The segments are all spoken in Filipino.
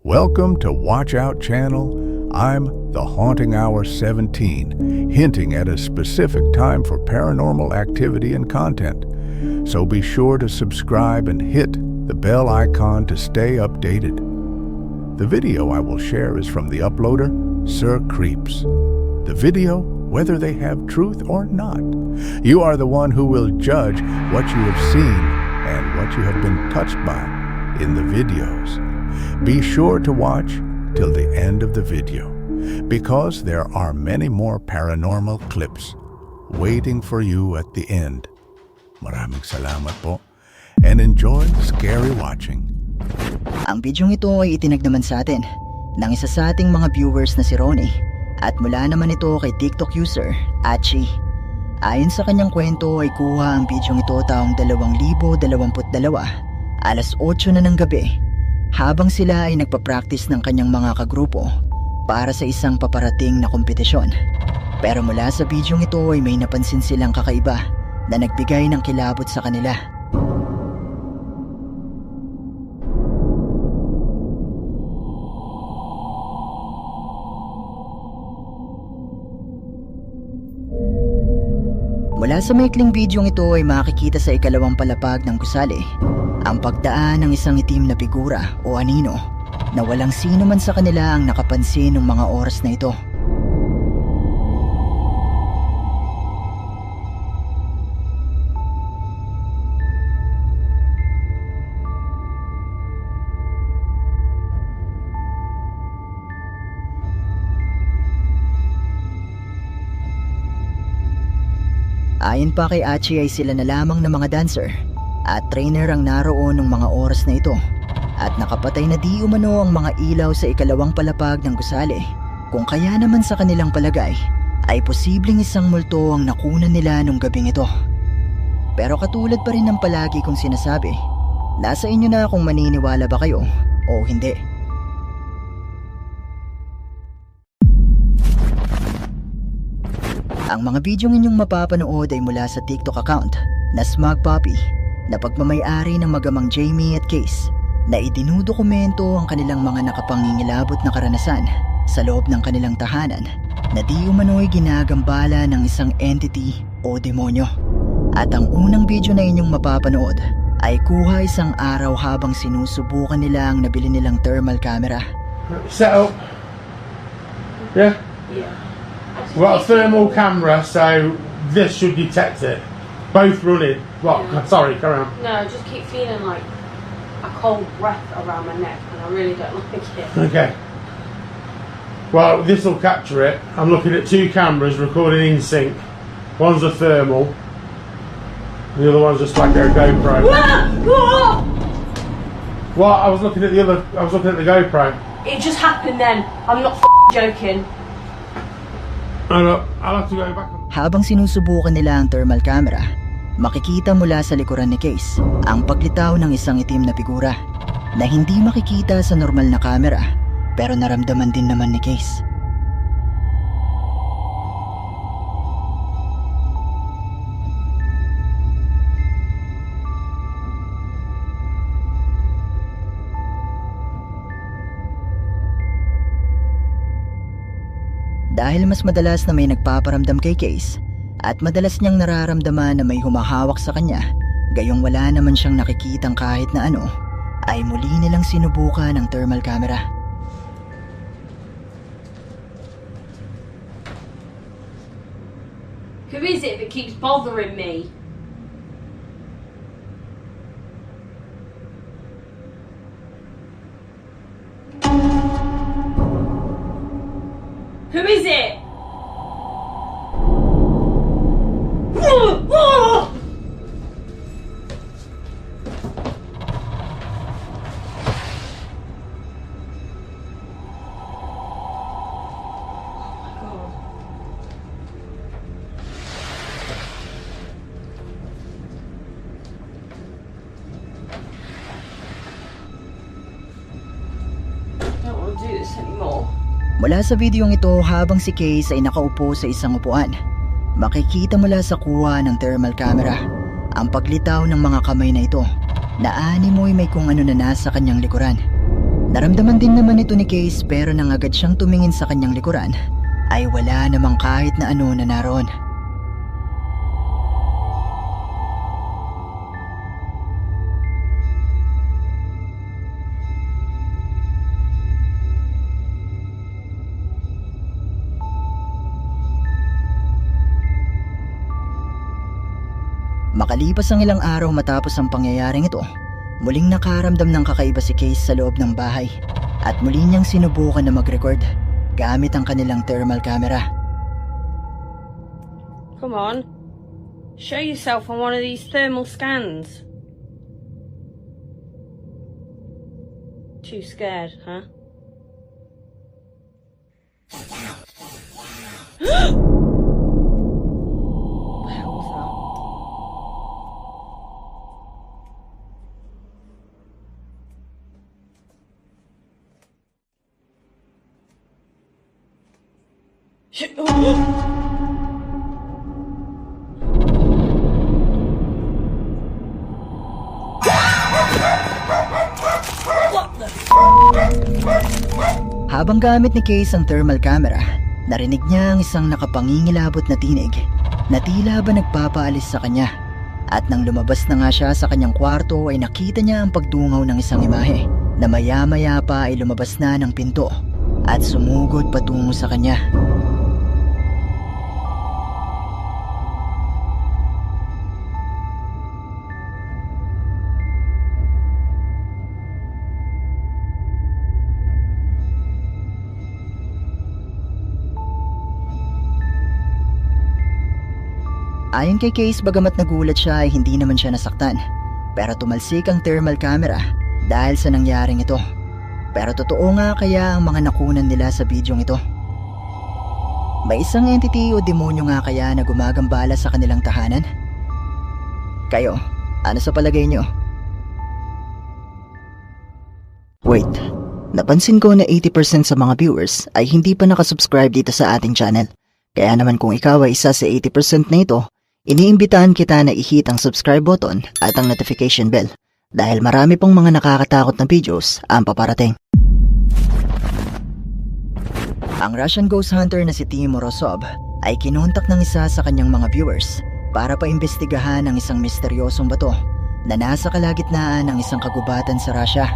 Welcome to Watch Out Channel. I'm the Haunting Hour 17, hinting at a specific time for paranormal activity and content. So be sure to subscribe and hit the bell icon to stay updated. The video I will share is from the uploader, Sir Creeps. The video, whether they have truth or not, you are the one who will judge what you have seen and what you have been touched by in the videos. Be sure to watch till the end of the video, because there are many more paranormal clips waiting for you at the end. Maraming salamat po, and enjoy scary watching. Ang bidyong ito ay itinag naman sa atin ng isa sa ating mga viewers na si Ronnie, at mula naman ito kay TikTok user Achi. Ayon sa kanyang kwento ay kuha ang bidyong ito taong 2022, alas 8 na ng gabi, habang sila ay nagpa-practice ng kanyang mga kagrupo para sa isang paparating na kompetisyon. Pero mula sa bidyong ito ay may napansin silang kakaiba na nagbigay ng kilabot sa kanila. Mula sa maikling bidyong ito ay makikita sa ikalawang palapag ng gusali ang pagdaan ng isang itim na figura o anino na walang sino man sa kanila ang nakapansin ng mga oras na ito. Ayon pa kay Achi ay sila na lamang na mga dancer at trainer ang naroon ng mga oras na ito, at nakapatay na di umano ang mga ilaw sa ikalawang palapag ng gusali, kung kaya naman sa kanilang palagay ay posibleng isang multo ang nakunan nila nung gabing ito. Pero katulad pa rin ng palagi kong sinasabi, nasa inyo na kung maniniwala ba kayo o hindi. Ang mga bidyong inyong mapapanood ay mula sa TikTok account na Smug Puppy, na pagmamay-ari ng magamang Jamie at Case, na idinudokumento ang kanilang mga nakapangingilabot na karanasan sa loob ng kanilang tahanan na di umano'y ginagambala ng isang entity o demonyo. At ang unang video na inyong mapapanood ay kuha isang araw habang sinusubukan nila ang nabili nilang thermal camera. Set up. Yeah? Yeah. We've got a thermal camera, so this should detect it. Both running. What? Yeah. Sorry, carry on. No, I just keep feeling like a cold breath around my neck, and I really don't like it. Okay. Well, this will capture it. I'm looking at two cameras recording in sync. One's a thermal, and the other one's just like a GoPro. What? I was looking at the other. I was looking at the GoPro. It just happened then. I'm not joking. I'll have to go back. Habang sinusubukan nila ang thermal camera, makikita mula sa likuran ni Case ang paglitaw ng isang itim na figura na hindi makikita sa normal na camera, pero naramdaman din naman ni Case. Dahil mas madalas na may nagpaparamdam kay Case at madalas niyang nararamdaman na may humahawak sa kanya, gayong wala naman siyang nakikitang kahit na ano, ay muli nilang sinubukan ang thermal camera. Who is it that keeps bothering me? Who is it? Mula sa videong ito, habang si Case ay nakaupo sa isang upuan, makikita mula sa kuha ng thermal camera ang paglitaw ng mga kamay na ito na animoy may kung ano na nasa kanyang likuran. Naramdaman din naman ito ni Case pero nang agad siyang tumingin sa kanyang likuran ay wala namang kahit na ano na naroon. Makalipas ang ilang araw matapos ang pangyayaring ito, muling nakaramdam ng kakaiba si Case sa loob ng bahay at muli niyang sinubukan na mag-record gamit ang kanilang thermal camera. Come on. Show yourself on one of these thermal scans. Too scared, huh? What the hell was that? Habang gamit ni Case ang thermal camera, narinig niya ang isang nakapangingilabot na tinig na tila ba nagpapaalis sa kanya. At nang lumabas na nga siya sa kanyang kwarto ay nakita niya ang pagdungaw ng isang imahe na maya-maya pa ay lumabas na ng pinto at sumugod patungo sa kanya. Ayon kay Case, bagamat nagulat siya ay hindi naman siya nasaktan. Pero tumalsik ang thermal camera dahil sa nangyaring ito. Pero totoo nga kaya ang mga nakunan nila sa bidyong ito? May isang entity o demonyo nga kaya na gumagambala sa kanilang tahanan? Kayo, ano sa palagay nyo? Wait, napansin ko na 80% sa mga viewers ay hindi pa nakasubscribe dito sa ating channel. Kaya naman kung ikaw ay isa sa 80% na ito, iniimbitahan kita na i-hit ang subscribe button at ang notification bell dahil marami pong mga nakakatakot na videos ang paparating. Ang Russian ghost hunter na si Tim Morozov ay kinontak ng isa sa kanyang mga viewers para paimbestigahan ang isang misteryosong bato na nasa kalagitnaan ng isang kagubatan sa Russia.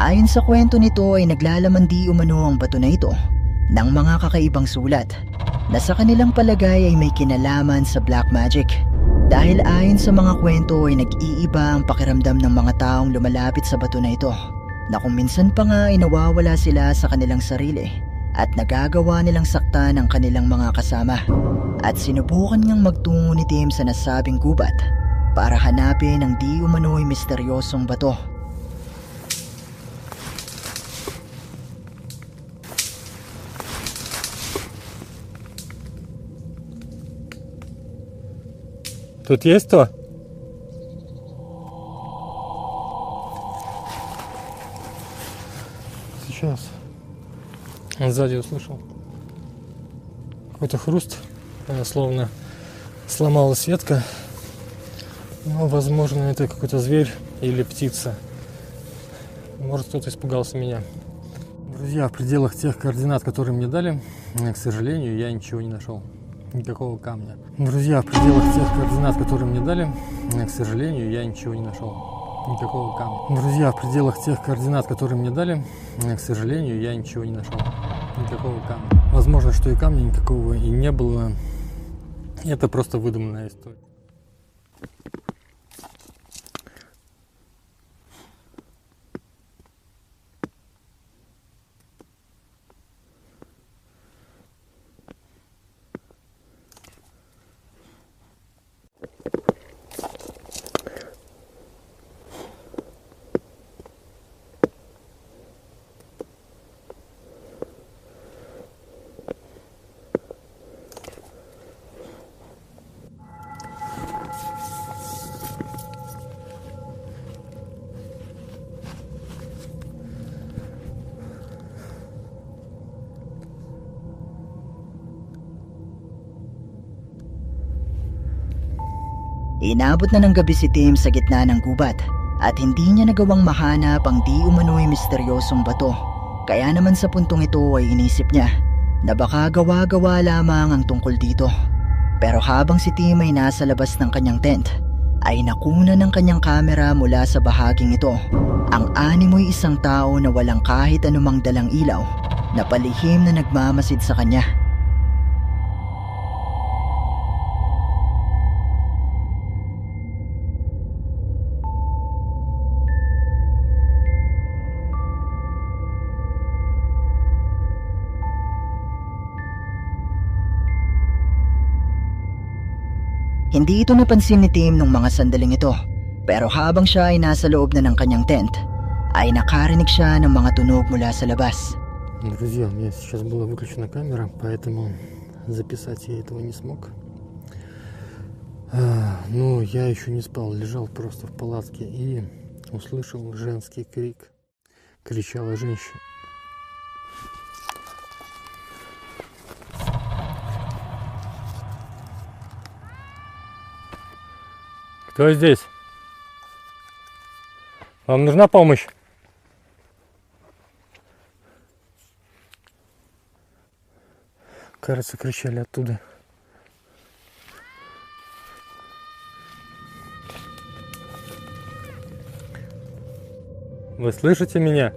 Ayon sa kwento nito ay naglalaman di umano ang bato na ito ng mga kakaibang sulat na sa kanilang palagay ay may kinalaman sa black magic. Dahil ayon sa mga kwento ay nag-iiba ang pakiramdam ng mga taong lumalapit sa bato na ito, na kung minsan pa nga ay nawawala sila sa kanilang sarili at nagagawa nilang saktan ang kanilang mga kasama. At sinubukan ngang magtungo ni Tim sa nasabing gubat para hanapin ang di umano'y misteryosong bato. Тут есть кто? Сейчас. Сзади услышал. Какой-то хруст. Словно сломалась ветка. Но, возможно, это какой-то зверь или птица. Может, кто-то испугался меня. Друзья, в пределах тех координат, которые мне дали, к сожалению, я ничего не нашел. Никакого камня. Друзья, в пределах тех координат, которые мне дали, к сожалению, я ничего не нашел. Никакого камня. Друзья, в пределах тех координат, которые мне дали, к сожалению, я ничего не нашел. Никакого камня. Возможно, что и камня никакого и не было. Это просто выдуманная история. Inabot na ng gabi si Tim sa gitna ng gubat at hindi niya nagawang mahanap ang di umano'y misteryosong bato. Kaya naman sa puntong ito ay inisip niya na baka gawa-gawa lamang ang tungkol dito. Pero habang si Tim ay nasa labas ng kanyang tent, ay nakuna ng kanyang kamera mula sa bahaging ito ang animoy isang tao na walang kahit anumang dalang ilaw na palihim na nagmamasid sa kanya. Hindi ito napansin ni Tim nung mga sandaling ito, pero habang siya ay nasa loob na ng kanyang tent, ay nakarinig siya ng mga tunog mula sa labas. Друзья, у меня сейчас была выключена камера, поэтому записать я этого не смог. Но я еще не спал, лежал просто в палатке и услышал женский крик. Кричала женщина. Кто здесь? Вам нужна помощь? Кажется, кричали оттуда. Вы слышите меня?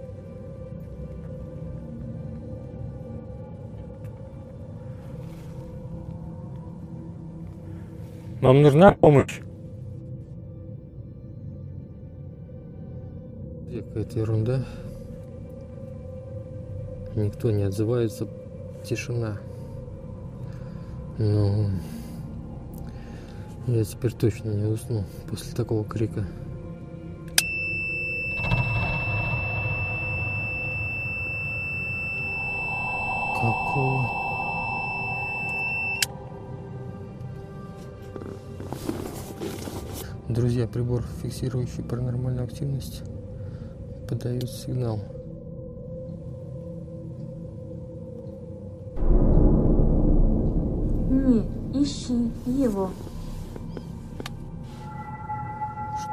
Вам нужна помощь? Какая-то ерунда. Никто не отзывается. Тишина. Но я теперь точно не усну после такого крика. Какого? Друзья, прибор, фиксирующий паранормальную активность, подает сигнал. Не, ищи его.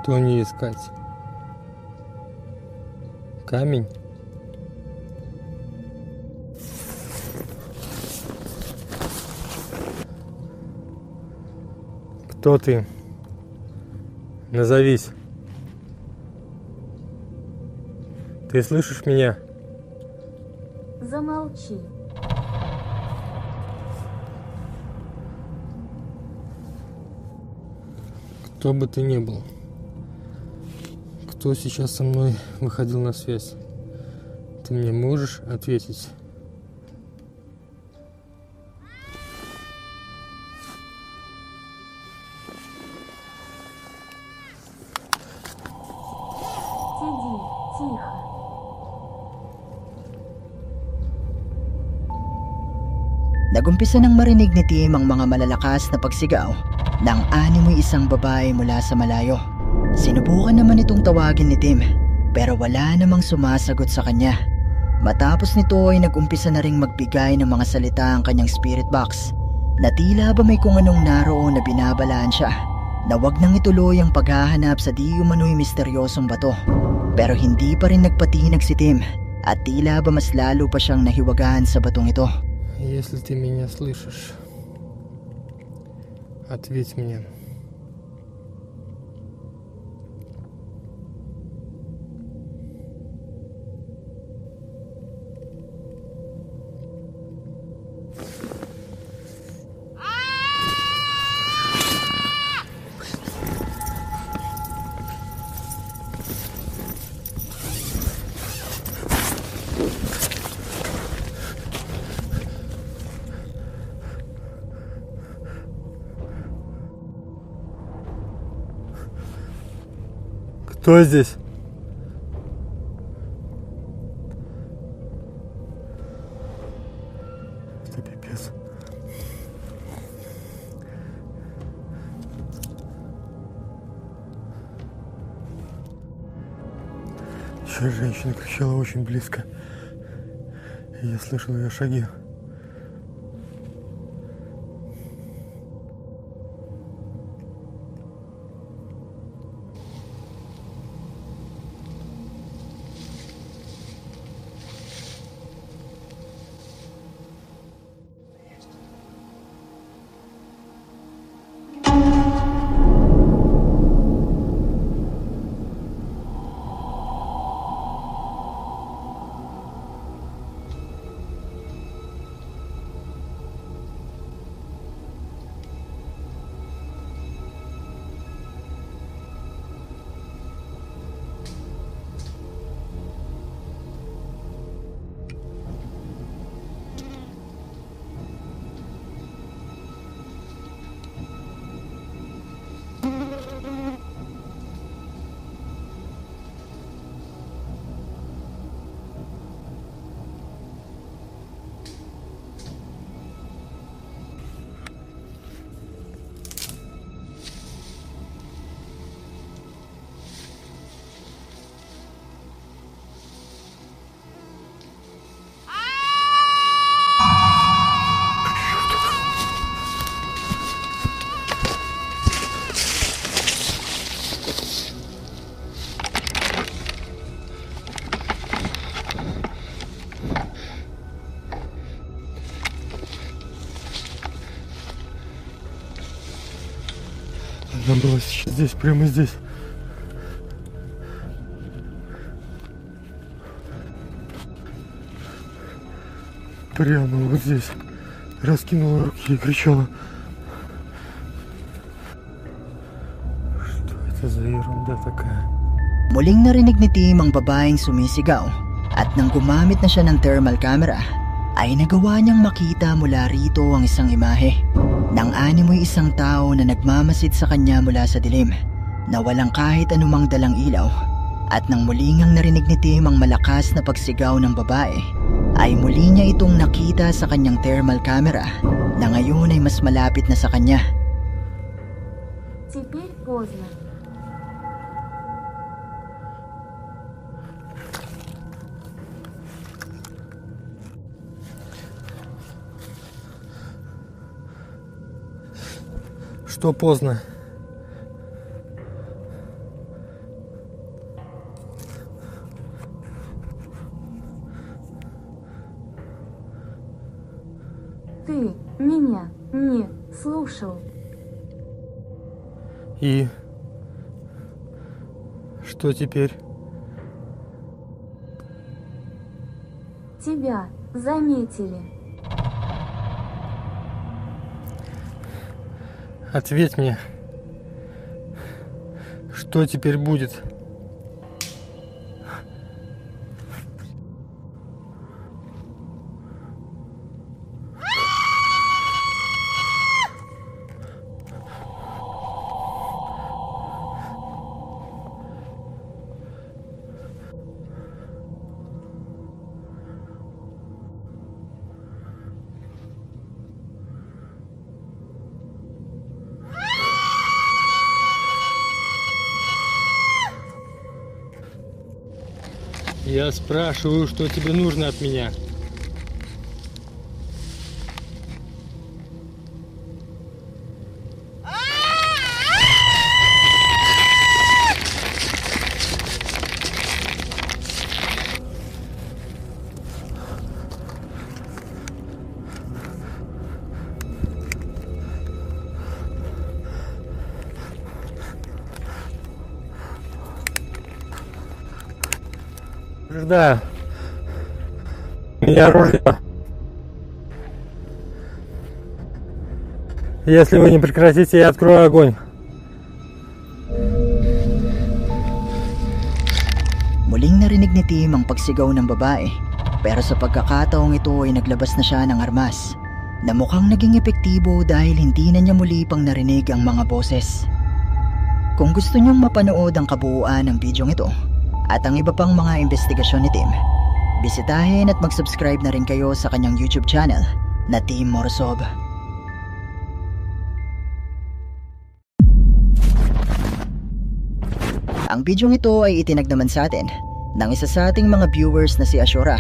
Что не искать? Камень? Кто ты? Назовись. Ты слышишь меня? Замолчи. Кто бы ты ни был, кто сейчас со мной выходил на связь, ты мне можешь ответить? Сиди, тихо. Nagumpisa nang marinig ni Tim ang mga malalakas na pagsigaw ng animoy isang babae mula sa malayo. Sinubukan naman itong tawagin ni Tim, pero wala namang sumasagot sa kanya. Matapos nito ay nagumpisa na ring magbigay ng mga salita ang kanyang spirit box na tila ba may kung anong naroon na binabalaan siya na wag nang ituloy ang paghahanap sa di umano'y misteryosong bato. Pero hindi pa rin nagpatinag si Tim at tila ba mas lalo pa siyang nahiwagaan sa batong ito. Если ты меня слышишь, ответь мне. Кто здесь? Это пипец. Еще женщина кричала очень близко. И я слышал ее шаги. Надо было сейчас здесь, прямо здесь. Прямо вот здесь. Раскинула руки и кричала. Что это за ерунда такая? Muling narinig ni Tim ang babaeng sumisigaw at nang gumamit na siya ng thermal camera ay nagawa niyang makita mula rito ang isang imahe ng animoy isang tao na nagmamasid sa kanya mula sa dilim na walang kahit anumang dalang ilaw. At nang muling ang narinig ni Tim ang malakas na pagsigaw ng babae ay muli niya itong nakita sa kanyang thermal camera na ngayon ay mas malapit na sa kanya. Теперь поздно. Что поздно? Ты меня не слушал. И что теперь? Тебя заметили. Ответь мне, что теперь будет? Я спрашиваю, что тебе нужно от меня. Предупреждаю. У меня оружие. Если вы не прекратите, я открою огонь. Muling narinig ni Tim ang pagsigaw ng babae, pero sa pagkakataong ito ay naglabas na siya ng armas na mukhang naging epektibo dahil hindi na niya muli pang narinig ang mga boses. Kung gusto niyong mapanood ang kabuuan ng bidyong ito at ang iba pang mga investigasyon ni Tim, bisitahin at mag-subscribe na rin kayo sa kanyang YouTube channel na Tim Morozov. Ang bidyong ito ay itinag naman sa atin ng isa sa ating mga viewers na si Ashura,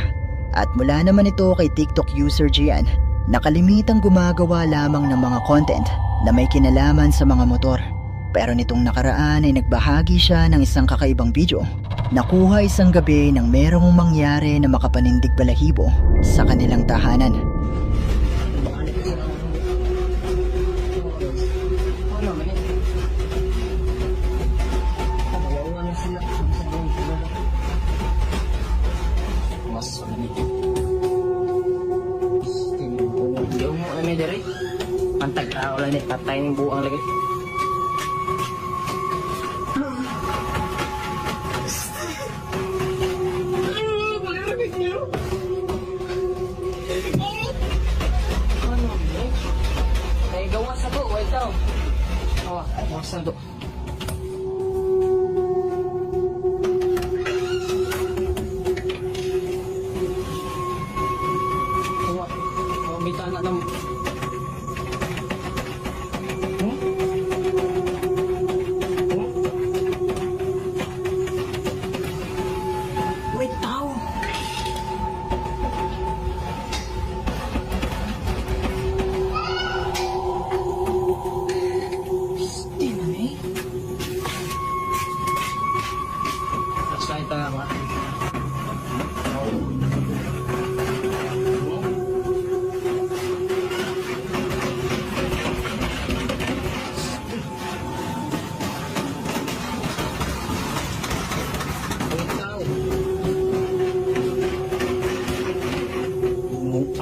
at mula naman ito kay TikTok user Gian na kalimitang gumagawa lamang ng mga content na may kinalaman sa mga motor. Pero nitong nakaraan ay nagbahagi siya ng isang kakaibang video na kuha isang gabi nang merong mangyari na makapanindig balahibo sa kanilang tahanan. Pantag ka ulan ni tatay ng buang lagi. Ay gawas sa to, wait daw. Oh, gawas sa to. Oh, bitana ng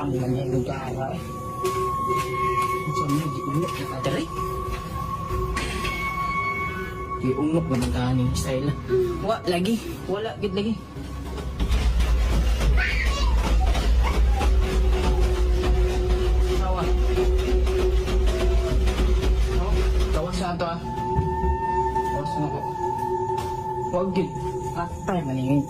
Ang mangyayang ka. So, di-unok na ka dali. Di-unok na magkahaning style. Lagi. Wala, gid lagi. Tawa. Tawa sa ato ah. Tawa sa ako. Huwag gid. Atay maningin.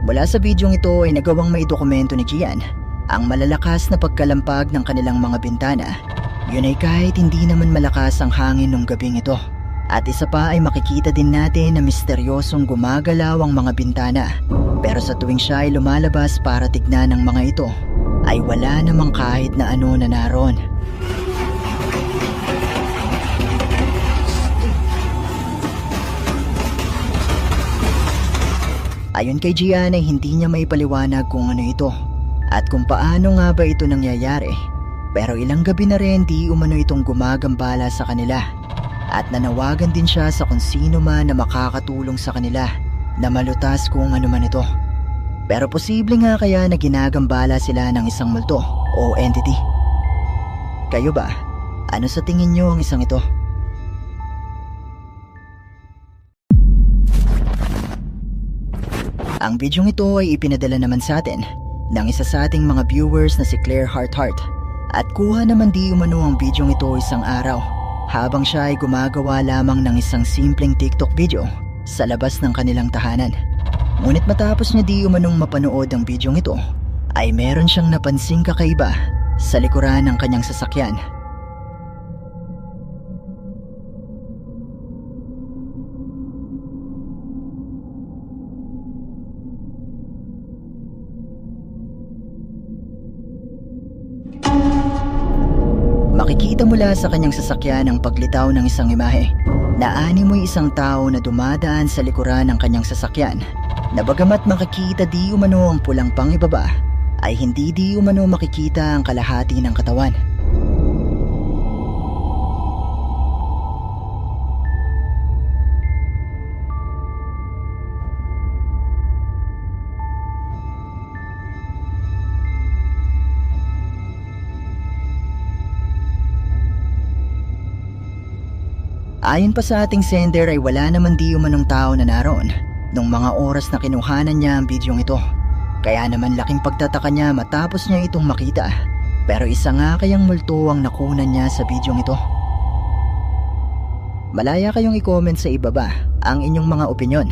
Mula sa bidyong ito ay nagawang maidokumento ni Gian ang malalakas na pagkalampag ng kanilang mga bintana. Yun ay kahit hindi naman malakas ang hangin nung gabing ito. At isa pa ay makikita din natin na misteryosong gumagalaw ang mga bintana. Pero sa tuwing siya ay lumalabas para tignan ang mga ito, ay wala namang kahit na ano na naroon. Ayon kay Gian ay hindi niya maipaliwanag kung ano ito at kung paano nga ba ito nangyayari. Pero ilang gabi na rin di umano itong gumagambala sa kanila at nanawagan din siya sa kung sino man na makakatulong sa kanila na malutas kung ano man ito. Pero posible nga kaya na ginagambala sila ng isang multo o entity. Kayo ba? Ano sa tingin niyo ang isang ito? Ang bidyong ito ay ipinadala naman sa atin ng isa sa ating mga viewers na si Claire Harthart at kuha naman di umano ang bidyong ito isang araw habang siya ay gumagawa lamang ng isang simpleng TikTok video sa labas ng kanilang tahanan. Ngunit matapos niya di umanong mapanood ang bidyong ito ay meron siyang napansing kakaiba sa likuran ng kanyang sasakyan. Makikita mula sa kanyang sasakyan ang paglitaw ng isang imahe na animoy isang tao na dumadaan sa likuran ng kanyang sasakyan na bagamat makikita di umano ang pulang pangibaba ay hindi di umano makikita ang kalahati ng katawan. Ayon pa sa ating sender ay wala naman di umanong tao na naroon nung mga oras na kinuhanan niya ang bidyong ito. Kaya naman laking pagtataka niya matapos niya itong makita. Pero isa nga kayang multo ang nakunan niya sa bidyong ito. Malaya kayong i-comment sa ibaba ang inyong mga opinyon.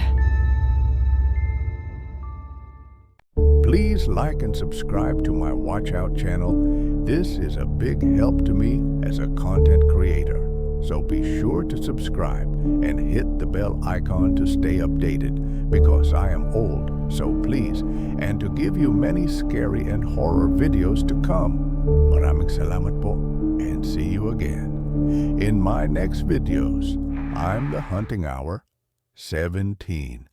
Please like and subscribe to my Watch Out channel. This is a big help to me as a content creator. So be sure to subscribe and hit the bell icon to stay updated because I am old, so please, and to give you many scary and horror videos to come. Maraming salamat po and see you again. In my next videos, I'm the Hunting Hour 17.